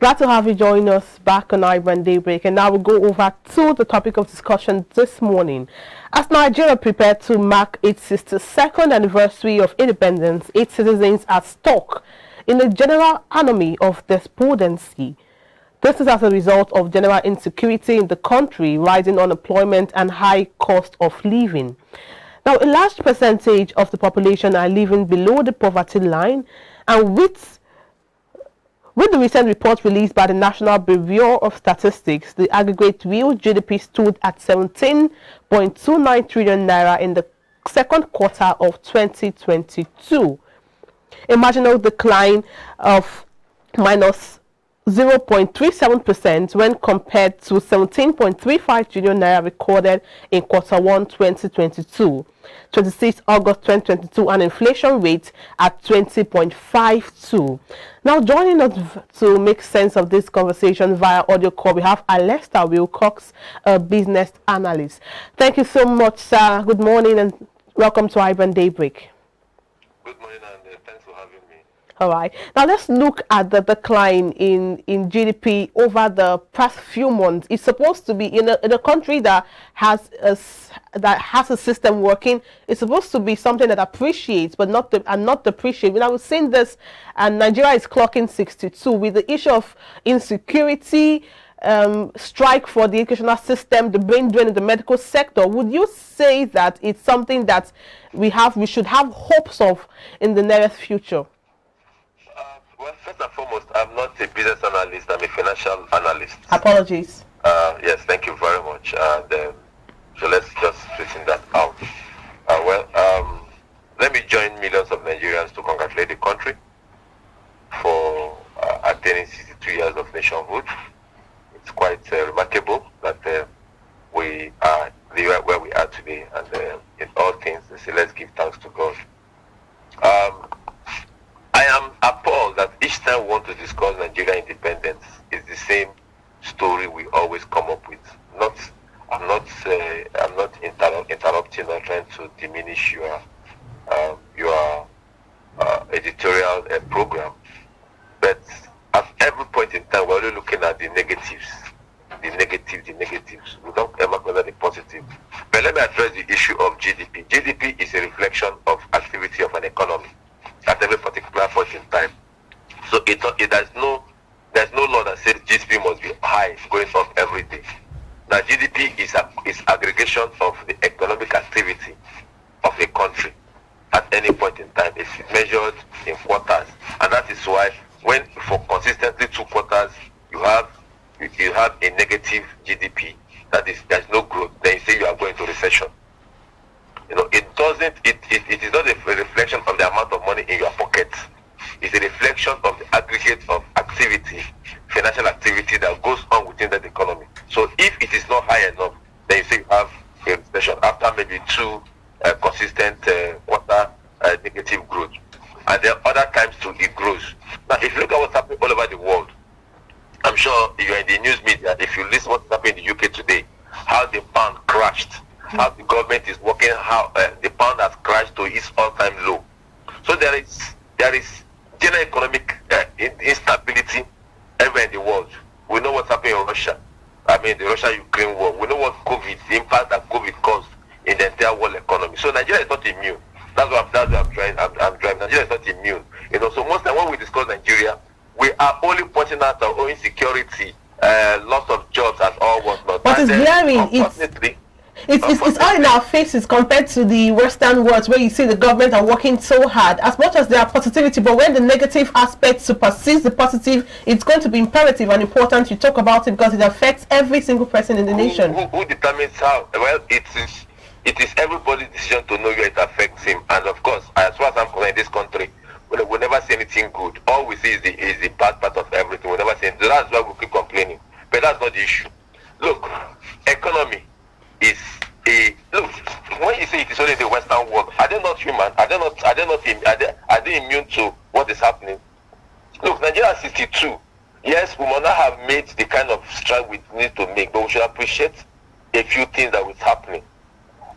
Glad to have you join us back on iBrand Daybreak, and now we'll go over to the topic of discussion this morning. As Nigeria prepared to mark its 62nd anniversary of independence, its citizens are stuck in a general anomie of despondency. This is as a result of general insecurity in the country, rising unemployment and high cost of living. Now, a large percentage of the population are living below the poverty line, and with the recent report released by the National Bureau of Statistics, the aggregate real GDP stood at 17.29 trillion naira in the second quarter of 2022, a marginal decline of minus 0.37% when compared to 17.35 trillion naira recorded in quarter 1 2022. 26 August 2022, an inflation rate at 20.52. Now, joining us to make sense of this conversation via audio call, we have ALESTA WILCOX, a business analyst. Thank you so much, sir. Good morning and welcome to iBrand Daybreak. Good morning, and thanks for having me. All right. Now let's look at the decline in GDP over the past few months. It's supposed to be in a country that has a system working. It's supposed to be something that appreciates, but not depreciates. Now we've seen this, and Nigeria is clocking 62 with the issue of insecurity, strike for the educational system, the brain drain in the medical sector. Would you say that it's something that we should have hopes of in the nearest future? Well, first and foremost, I'm not a business analyst, I'm a financial analyst. Apologies. Yes, thank you very much. So let's just straighten that out. Let me join millions of Nigerians to congratulate the country for attaining 62 years of nationhood. It's quite remarkable that we are where we are today, and in all things, so let's give thanks to God. I am appalled that each time we want to discuss Nigeria independence, it's the same story we always come up with. I'm not interrupting or trying to diminish your editorial program, but at every point in time we're only looking at the negatives. We don't ever consider the positive. But let me address the issue of GDP. GDP is a reflection of activity of an economy at every particular point in time. So there's no law that says GDP must be high going up every day. Now GDP is aggregation of the economic activity of a country at any point in time. It's measured in quarters, and that is why when for consistently 2 quarters you have a negative GDP, there's no growth, then you say you are going to recession. It is not a reflection of the amount of money in your pocket. It's a reflection of the aggregate of activity, financial activity that goes on within that economy. So if it is not high enough, then you say you have a recession after maybe 2 consistent quarter negative growth. And then other times too, it grows. Now, if you look at what's happening all over the world, I'm sure you're in the news media, if you listen to what's happening in the UK today, how the pound crashed, how the government is working, how the pound has crashed to its all-time low. So there is general economic instability everywhere in the world. We know what's happening in Russia. I mean, the Russia-Ukraine war. We know what the impact that COVID caused in the entire world economy. So Nigeria is not immune. That's what I'm driving. Nigeria is not immune. So most of the time when we discuss Nigeria, we are only pointing out our own insecurity, loss of jobs and all whatnot. But it's glaring. It's all in our faces compared to the Western world, where you see the government are working so hard. As much as there are positivity, but when the negative aspect supersedes the positive, it's going to be imperative and important to talk about it, because it affects every single person in the nation. Who determines how? Well, it is everybody's decision to know where it affects him. And of course, as far as I'm concerned, in this country, we never see anything good. All we see is the bad part of everything. We never see anything. That's why we keep complaining. But that's not the issue. Look, economy is when you say it is only the Western world, are they not human? Are they immune to what is happening? Look, Nigeria is 62. Yes, we might not have made the kind of stride we need to make, but we should appreciate a few things that was happening.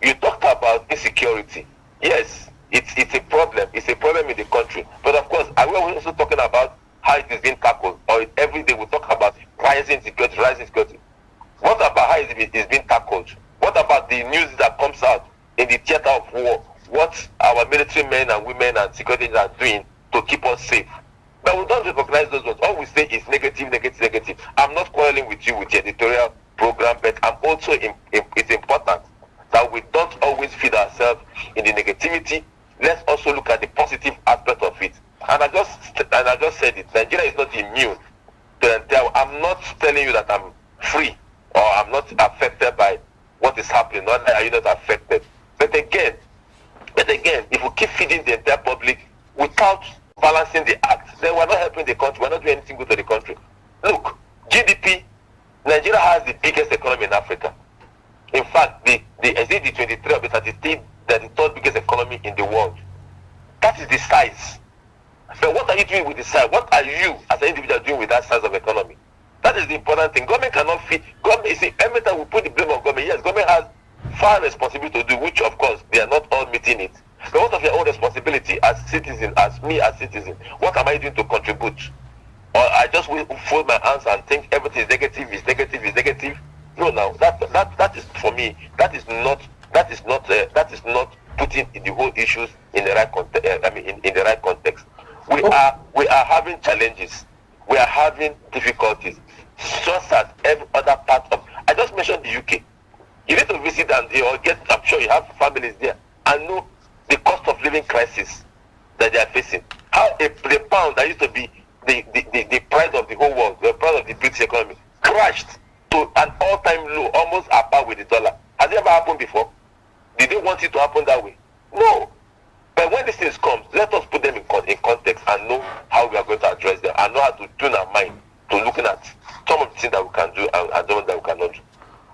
You talked about insecurity. Yes, it's a problem. It's a problem in the country. But of course, are we also talking about how it is being tackled, or every day we talk about rising security. What about how it is being tackled? What about the news that comes out in the theater of war? What our military men and women and security agents are doing to keep us safe? But we don't recognize those ones. All we say is negative. I'm not quarreling with you with the editorial program, but I'm also it's important that we don't always feed ourselves in the negativity. Let's also look at the positive aspect of it. And I just said it. Nigeria is not immune to the entire. I'm not telling you that I'm free or I'm not affected by what is happening. Not that you're not affected. But again, if we keep feeding the entire public without balancing the act, then we're not helping the country. We're not doing anything good to the country. Look, GDP, Nigeria has the biggest economy in Africa. In fact, the 23 or the 33rd biggest economy in the world. That is the size. But what are you doing with the size? What are you as an individual doing with that size of economy? That is the important thing. Government cannot feed. Government, you see, every time we put the blame on government, yes, government has far responsibility to do, which of course they are not all meeting it. But what of your own responsibility as citizen, as me as citizen? What am I doing to contribute? Or I just will fold my hands and think everything is negative. No, now that is for me. That is not putting the whole issues in the right context. In the right context. We are having challenges. We are having difficulties, just as every other part of. I just mentioned the UK. You need to visit and I'm sure you have families there and know the cost of living crisis that they are facing. How the pound that used to be the price of the whole world, the price of the British economy, crashed to an all-time low, almost apart with the dollar. Has it ever happened before? Did they want it to happen that way? No. But when these things come, let us put them in context and know how we are going to address them and know how to tune our mind to looking at some of the things that we can do and the ones that we cannot do.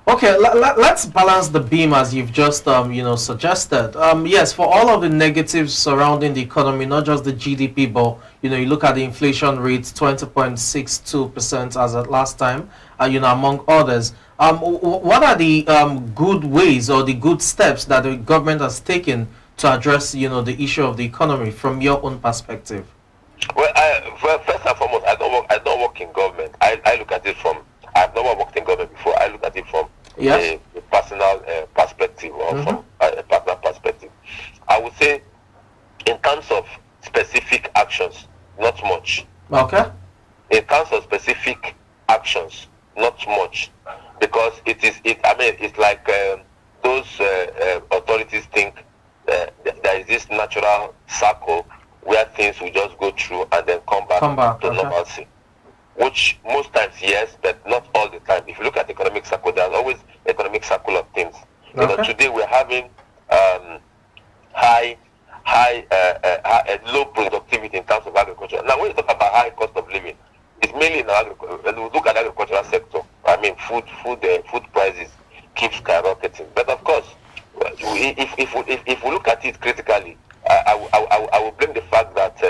Okay, let's balance the beam as you've just suggested. Yes, for all of the negatives surrounding the economy, not just the GDP, but you look at the inflation rate, 20.62% as at last time, among others. What are the good ways or the good steps that the government has taken to address the issue of the economy from your own perspective? Well, first and foremost, I don't work in government. I look at it from. I've never worked in government before. I look at it from a personal perspective or from a partner perspective. I would say, in terms of specific actions, not much. Okay. In terms of specific actions, not much, because it's like those authorities think there is this natural circle where things will just go through and then come back to normalcy. Which most times yes, but not all the time. If you look at economic cycle, there's always economic cycle of things. Today we're having low productivity in terms of agriculture. Now, when you talk about high cost of living, it's mainly in agriculture. When we look at the agricultural sector, food prices keep skyrocketing. But of course, if we look at it critically, I will blame the fact that.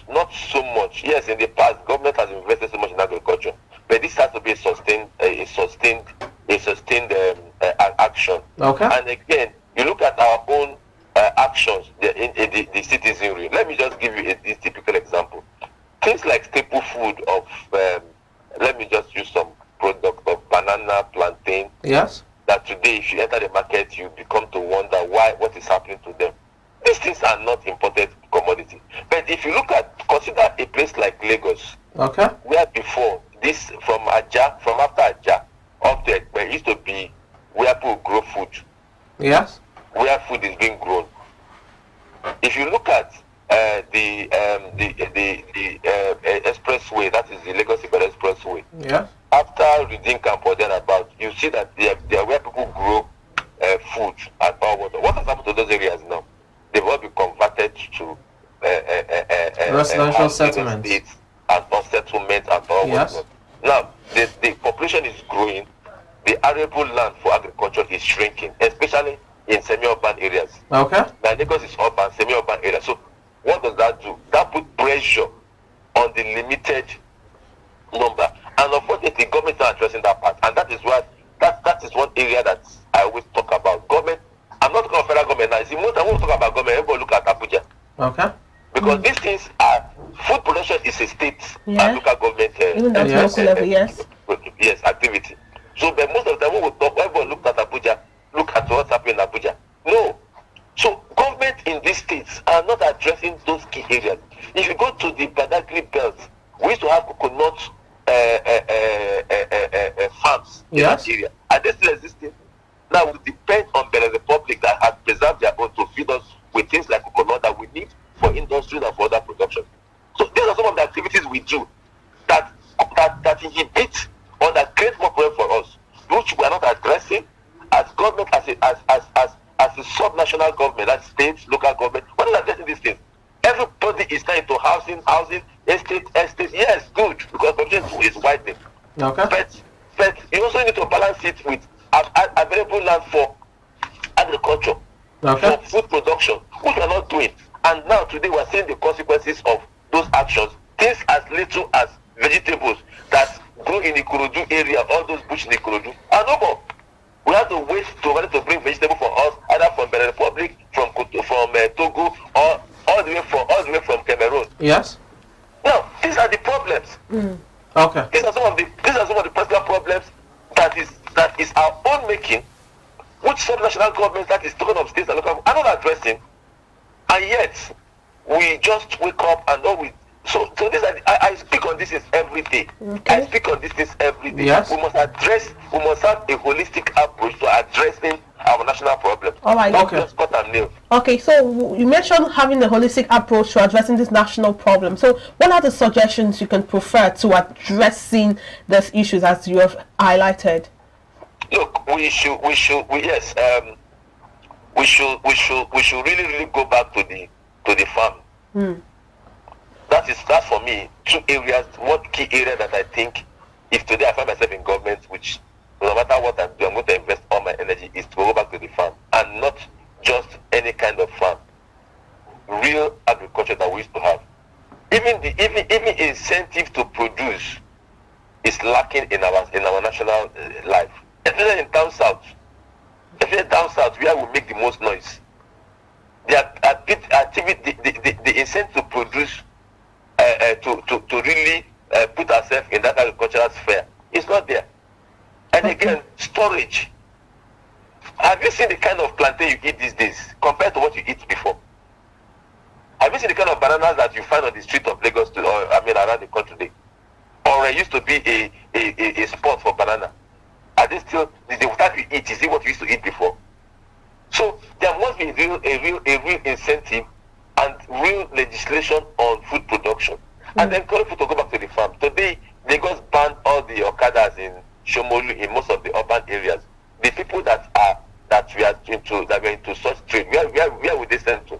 Not so much. Yes, in the past, government has invested so much in agriculture, but this has to be a sustained action. Okay. And again, you look at our own actions in the citizenry. Let me just give you this typical example. Things like staple food of, let me just use some product of banana, plantain. Yes. That today, if you enter the market, you become to wonder what is happening to them. These things are not imported commodity. But if you consider a place like Lagos, okay, where before this from after Ajah up to Ekpe used to be where people grow food. Yes. Where food is being grown. If you look at the expressway, that is the Lagos Ibadan expressway. Yeah. After Redeem Camp or then about, you see that they are where people grow food and power water. What has happened to those areas now? They've all been converted to residential settlements and settlements and all. Yes. Now the population is growing. The arable land for agriculture is shrinking, especially in semi-urban areas. Okay. Now Lagos is urban, semi-urban area. So what does that do? That puts pressure on the limited number. And unfortunately, government is not addressing that part. And that is why that is one area that I always talk about. Government. I'm not talking about federal government now. See, most I want to talk about government, everybody look at Abuja. Okay. Because these things are food production is a state Even at local level, yes. Yes, activity. So, but most of the time when we talk, everyone look at Abuja, look at what's happening in Abuja. No. So, government in these states are not addressing those key areas. If you go to the Badagry belt, we used to have coconut farms in that area. Are they still existing? Now, we depend on Benin Republic that has preserved their own to feed us with things like coconut that we need for industry and for other production. So, these are some of the activities we do that inhibit or that create more problem for us, which we are not addressing as government, as a sub-national government, as states, local government. We're not addressing these things. Everybody is now into housing, estate. Yes, good, because population is widening. Okay. But you also need to balance it with available land for agriculture, for food production, which we are not doing. And now today we are seeing the consequences of those actions. Things as little as vegetables that grow in the Ikorodu area, all those bush in the Ikorodu, are no more. We have to wait to bring vegetable for us, either from Benin Republic, from Togo, or all the way from Cameroon. Yes. Now, these are the problems. Okay. These are some of the personal problems that is our own making, which sub-national governments, that is talking of states and local, are not addressing, and yet we just wake up and all we. So this I speak on this every day. I speak on this every day. Yes. We must have a holistic approach to addressing our national problems. All right. Not just cut and nail. Okay, so you mentioned having a holistic approach to addressing this national problem. So what are the suggestions you can prefer to addressing these issues as you have highlighted? Look, we should really go back to the farm. That's for me two areas. One key area that I think, if today I find myself in government, which no matter what I do, I'm going to invest all my energy, is to go back to the farm, and not just any kind of farm. Real agriculture that we used to have. Even incentive to produce is lacking in our national life. Especially in down south. Especially down south, where we make the most noise. The activity, the incentive to produce, to really put ourselves in that agricultural sphere, is not there. And again, storage. Have you seen the kind of plantain you eat these days compared to what you eat before? Have you seen the kind of bananas that you find on the street of Lagos, around the country today? Or it used to be a spot for banana? Are they still, the type you eat, is it what you used to eat before? So there must be a real incentive and real legislation on food production. And then encourage people to go back to the farm. Today, Lagos banned all the Okadas in Shomolu, in most of the urban areas. The people that were into such trade, where would they send to?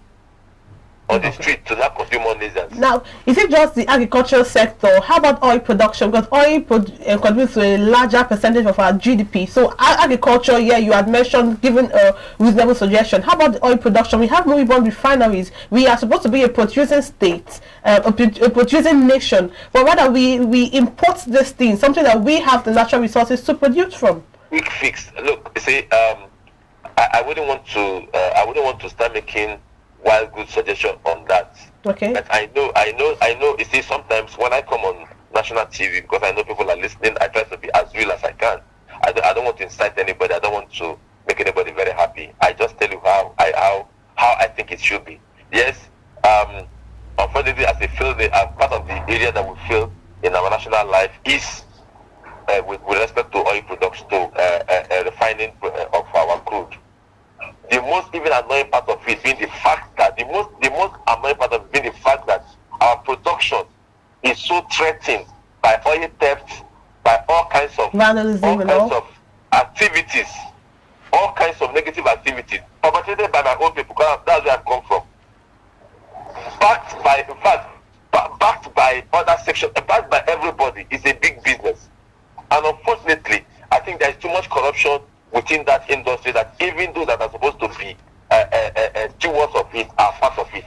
On the street to not consume more nations. Now, is it just the agricultural sector? How about oil production? Because oil contributes to a larger percentage of our GDP. So agriculture, you had mentioned, given a reasonable suggestion. How about the oil production? We have moribund refineries. We are supposed to be a producing state, a producing nation, but rather we import this thing, something that we have the natural resources to produce from. Quick fix. Look, you see, I wouldn't want to start making wild good suggestion on that. Okay. But I know. You see, sometimes when I come on national TV, because I know people are listening, I try to be as real as I can. I don't want to incite anybody. I don't want to make anybody very happy. I just tell you how I think it should be. Yes. Unfortunately, as a field, part of the area that we feel in our national life is with respect to oil production, to refining of our crude. The most even annoying part of it being the fact that the most annoying part of it being the fact that our production is so threatened by oil theft, by all kinds of activities, all kinds of negative activities, perpetrated by my own people. Because that's where I've come from. Backed by other sections, backed by everybody, is a big business. And unfortunately, I think there's too much corruption within that industry that even those that are supposed to be stewards of it are part of it.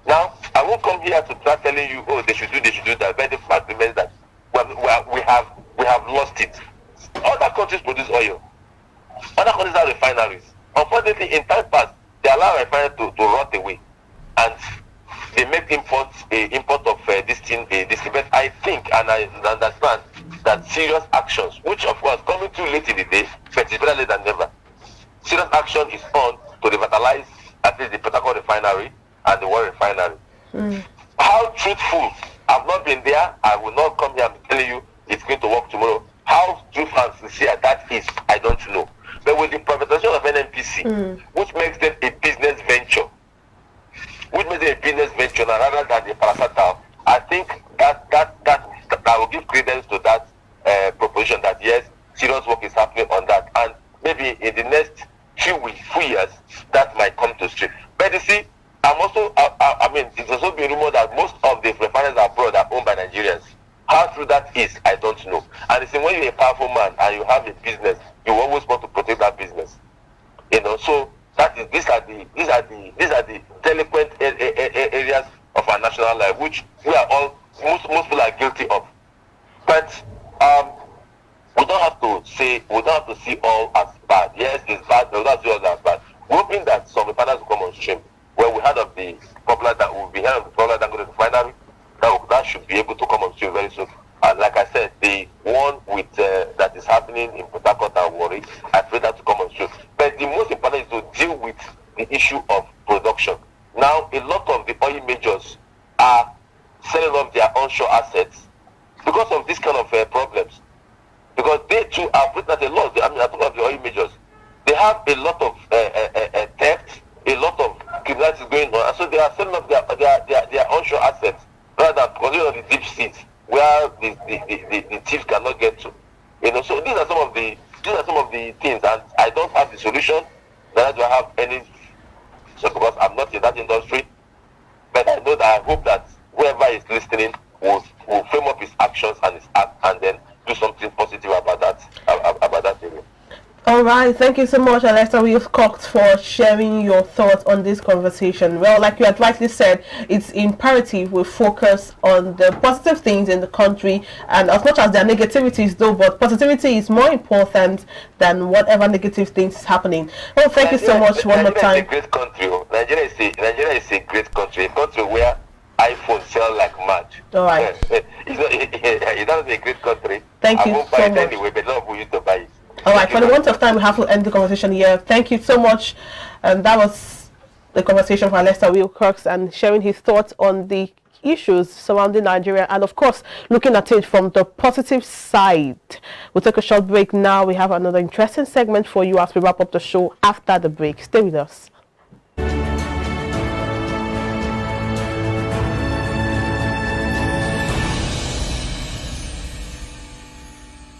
Now, I won't come here to start telling you, oh, they should do that, but the fact remains that we have lost it. Other countries produce oil. Other countries have refineries. Unfortunately, in time past, they allow refineries to rot away. And they make import of this thing this event. I think and I understand that serious actions, which of course coming too late in the day, but it's better late than never. Serious action is on to revitalize at least the Port Harcourt refinery and the Warren refinery. How truthful? I've not been there. I will not come here and be telling you it's going to work tomorrow. How truthful and sincere that is, I don't know. But with the privatization of NNPC, which makes them a business venture, rather than the parastatal, I think that will give credence to that proposition that yes, serious work is happening on that, and maybe in the next few years that might come to stream. But you see, I'm also, I mean, it's also been rumored that most of the refineries abroad are owned by Nigerians. How true that is, I don't know. And it's when you're a powerful man and you have a business, you always want to protect that business. You know, so that is these are the delinquent areas of our national life, which we are all most people are guilty of. But we don't have to see all as bad. Yes, it's bad, but we don't see all as bad. We're hoping that some refiners will come on stream. Well, we heard of the popular that will be heard of the popular Dangote refinery. That should be able to come on stream very soon. And like I said, the one with that is happening in Port Harcourt and Warri, I pray that to come on stream. But the most important is to deal with the issue of production. Now, a lot of the oil majors are selling off their onshore assets because of this kind of problems. Because they too are witnessed a lot. I mean, I talk about the oil majors. They have a lot of theft, a lot of criminality going on, and so they are selling off their onshore assets rather than considering the deep seas where the thieves cannot get to. You know, so these are some of the things, and I don't have the solution. That I don't have any, so because I'm not in that industry. But I know that I hope that whoever is listening will frame up his actions and his act, and then do something positive about that area. All right, thank you so much, ALESTA WILCOX, for sharing your thoughts on this conversation. Well, like you had rightly said, it's imperative we focus on the positive things in the country, and as much as there are negativities though, but positivity is more important than whatever negative things is happening. Well, thank you so much one more time. Nigeria is a great country. Nigeria is a great country, a country where iPhones sell like mad. All right. It's not a great country. Thank you I won't so buy it much. anyway, but not for you to buy it. All right, for the want of time, we have to end the conversation here. Thank you so much. And that was the conversation for ALESTA WILCOX, and sharing his thoughts on the issues surrounding Nigeria, and of course, looking at it from the positive side. We'll take a short break now. We have another interesting segment for you as we wrap up the show after the break. Stay with us.